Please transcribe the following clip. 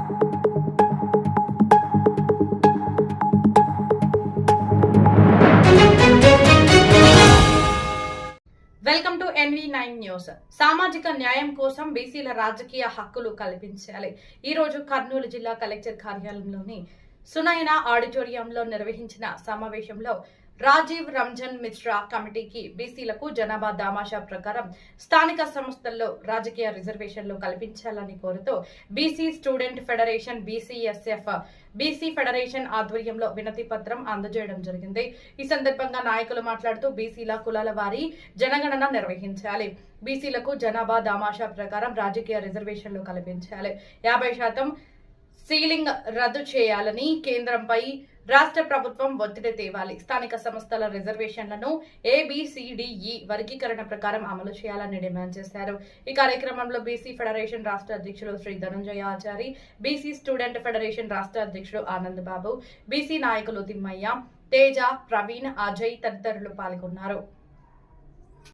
Welcome to NV9 news. సామాజిక న్యాయం కోసం బీసీల రాజకీయ హక్కులు కల్పించాలి. ఈ రోజు కర్నూలు జిల్లా కలెక్టర్ కార్యాలయంలోని సునయన ఆడిటోరియంలో నిర్వహించిన సమావేశంలో రాజీవ్ రంజన్ మిశ్రా కమిటీకి బీసీలకు జనాభా దామాషా ప్రకారం స్థానిక సంస్థల్లో రాజకీయ రిజర్వేషన్లు కల్పించాలని కోరుతూ BC student federation BCSF BC federation ఆధ్వర్యంలో వినతి పత్రం అందజేయడం జరిగింది. ఈ సందర్భంగా నాయకులు మాట్లాడుతూ బీసీల కులాల వారీ జనగణన నిర్వహించాలి. బీసీలకు జనాభా దామాషా ప్రకారం రాజకీయ రిజర్వేషన్లు కల్పించాలి. 50% సీలింగ్ రద్దు చేయాలని కేంద్రంపై రాష్ట్ర ప్రభుత్వం ఒత్తిడి తేవాలి. స్థానిక సంస్థల రిజర్వేషన్లను ABCDE వర్గీకరణ ప్రకారం అమలు చేయాలని డిమాండ్ చేశారు. ఈ కార్యక్రమంలో బీసీ ఫెడరేషన్ రాష్ట్ర అధ్యక్షుడు Shri Dhananjaya Achari, BC student federation రాష్ట్ర అధ్యక్షుడు ఆనంద్ బాబు, బీసీ నాయకులు తిమ్మయ్య, తేజ, ప్రవీణ్, అజయ్ తదితరులు పాల్గొన్నారు.